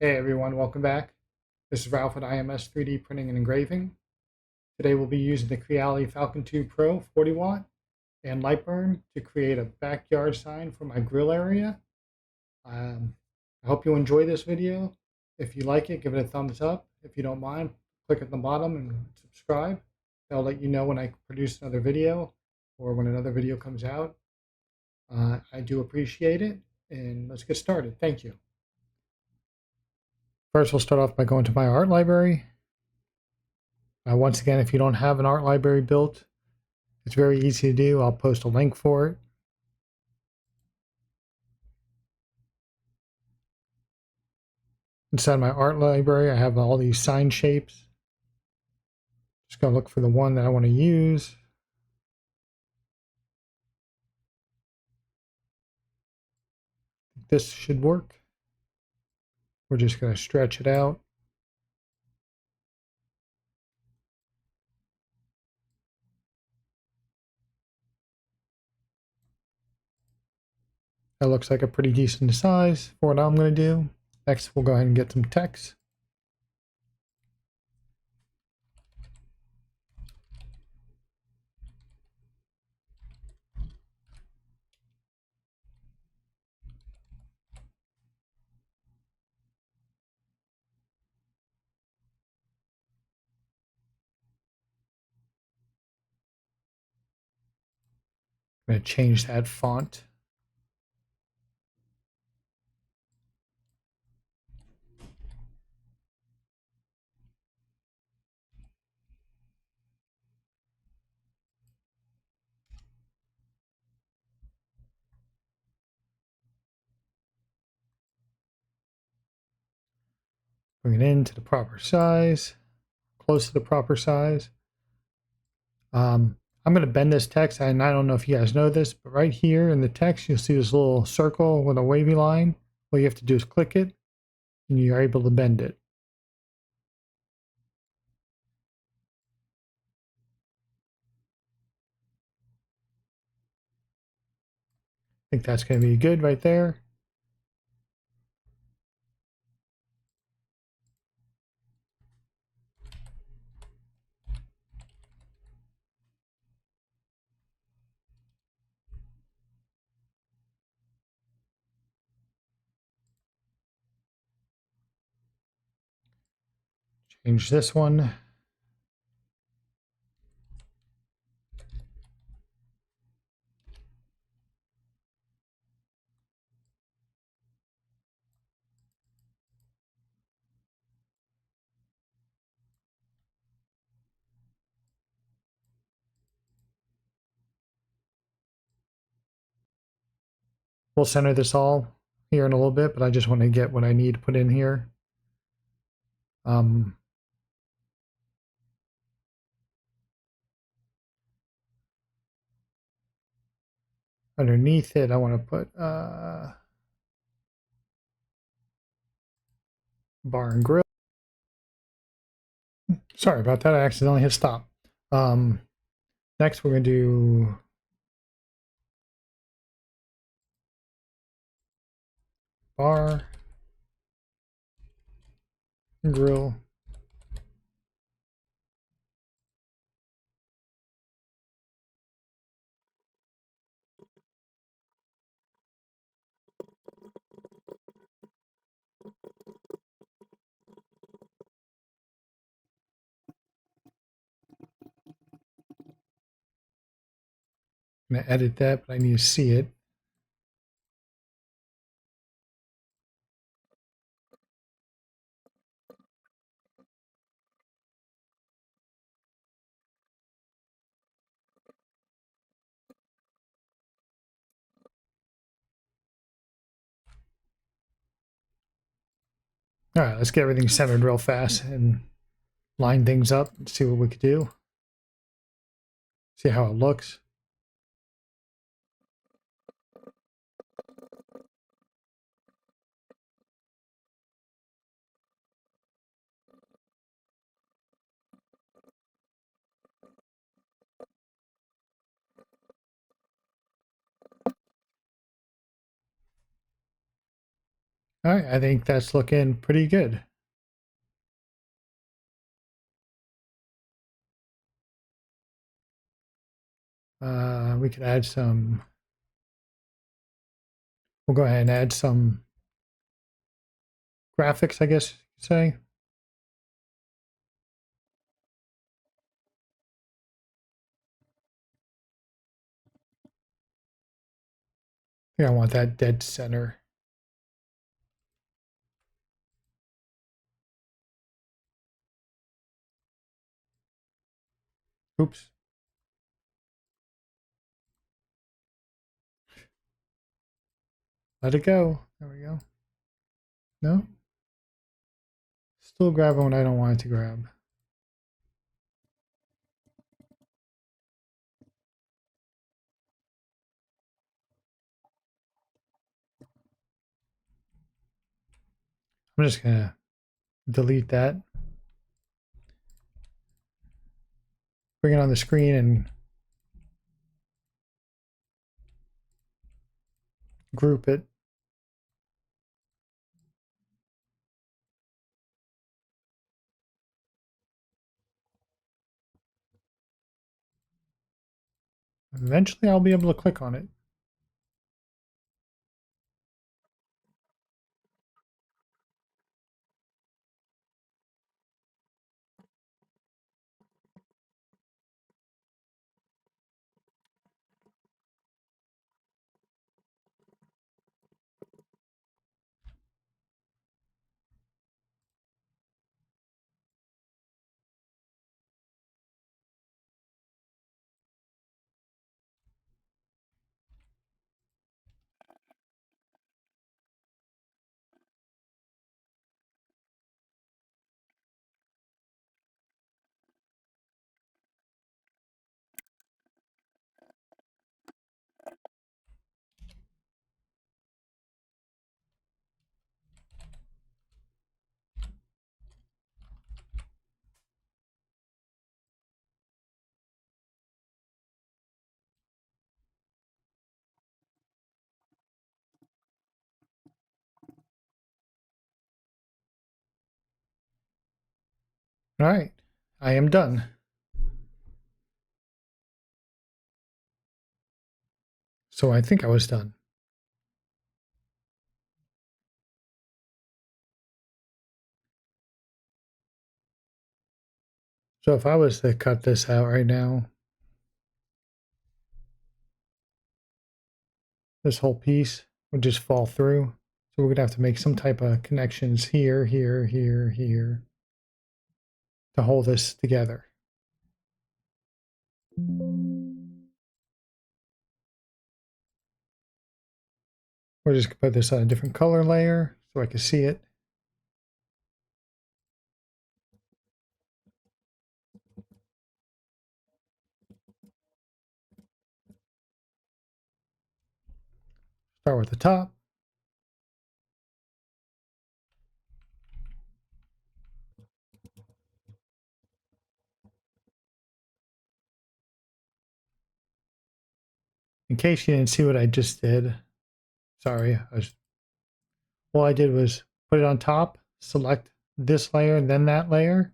Hey everyone, welcome back. This is Ralph at IMS 3D Printing and Engraving. Today we'll be using the Creality Falcon2 Pro 40 watt and Lightburn to create a backyard sign for my grill area. I hope you enjoy this video. If you like it, give it a thumbs up. If you don't mind, click at the bottom and subscribe. That'll let you know when I produce another video or when another video comes out. I do appreciate it, and let's get started. Thank you. First, we'll start off by going to my art library. Once again, if you don't have an art library built, it's very easy to do. I'll post a link for it. Inside my art library, I have all these sign shapes. Just going to look for the one that I want to use. This should work. We're just going to stretch it out. That looks like a pretty decent size for what I'm going to do. Next, we'll go ahead and get some text. I'm going to change that font. Bring it into the proper size, close to the proper size. I'm going to bend this text, and I don't know if you guys know this, but right here in the text, you'll see this little circle with a wavy line. All you have to do is click it, and you're able to bend it. I think that's going to be good right there. Change this one. We'll center this all here in a little bit, but I just want to get what I need to put in here. Underneath it, I want to put bar and grill. Sorry about that. I accidentally hit stop. Next, we're going to do bar and grill. I'm going to edit that, but I need to see it. All right, let's get everything centered real fast and line things up and see what we could do. See how it looks. All right, I think that's looking pretty good. We could add some, we'll go ahead and add some graphics, I guess you could say. I think I want that dead center. Oops. Let it go. There we go. No? Still grabbing what I don't want it to grab. I'm just going to delete that. Bring it on the screen and group it. Eventually I'll be able to click on it. All right, I am done. So I think I was done. So if I was to cut this out right now, this whole piece would just fall through. So we're going to have to make some type of connections here, here, here, here to hold this together. We're just going to put this on a different color layer so I can see it. Start with the top. In case you didn't see what I just did, sorry, all I did was put it on top, select this layer and then that layer.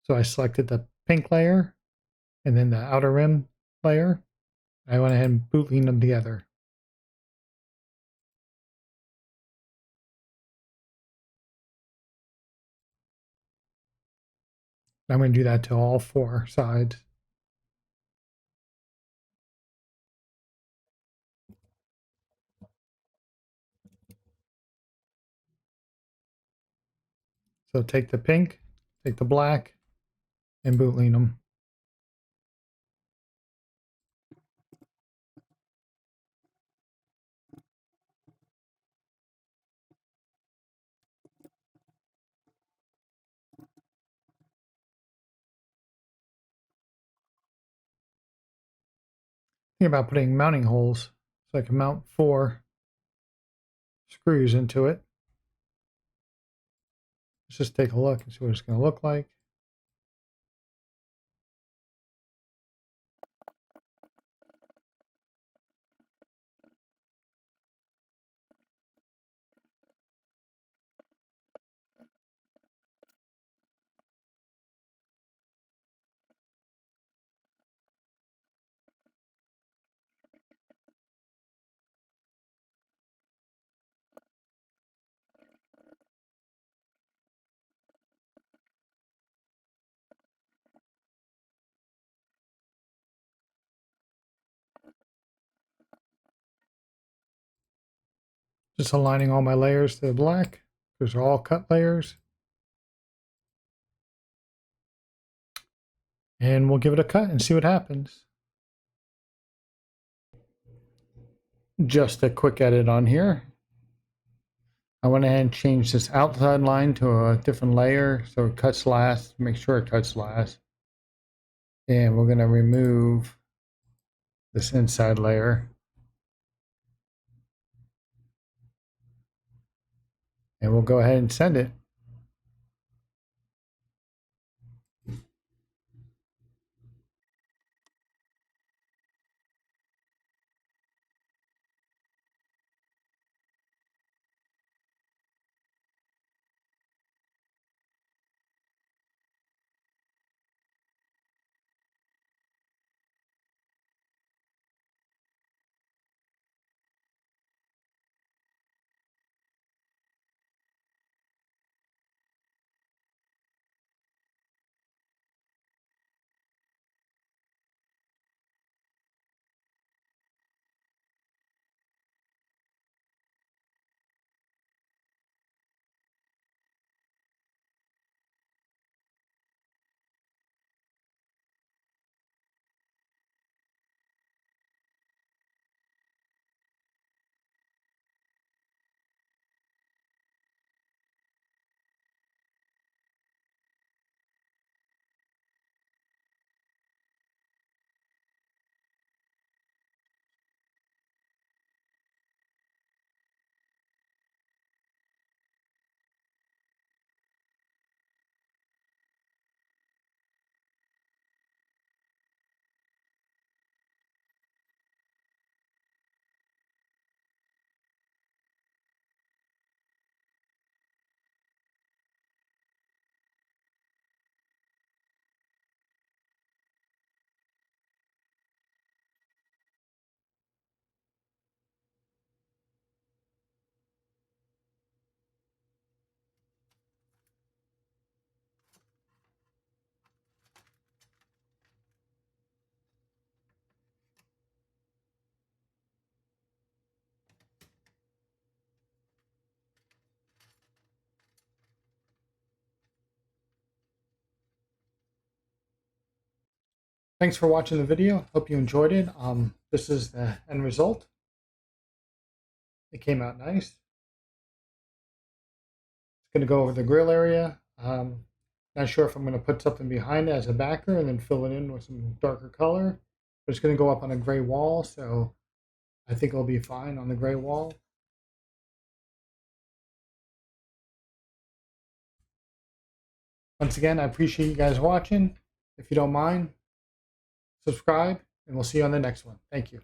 So I selected the pink layer and then the outer rim layer. I went ahead and bootlinked them together. I'm going to do that to all four sides. So take the pink, take the black, and bootlink them. Think about putting mounting holes so I can mount 4 screws into it. Let's just take a look and see what it's going to look like. Just aligning all my layers to the black. Those are all cut layers. And we'll give it a cut and see what happens. Just a quick edit on here. I went ahead and changed this outside line to a different layer so it cuts last. Make sure it cuts last. And we're going to remove this inside layer. And we'll go ahead and send it. Thanks for watching the video. Hope you enjoyed it. This is the end result. It came out nice. It's going to go over the grill area. Not sure if I'm going to put something behind it as a backer and then fill it in with some darker color. But it's going to go up on a gray wall, so I think it'll be fine on the gray wall. Once again, I appreciate you guys watching. If you don't mind, subscribe, and we'll see you on the next one. Thank you.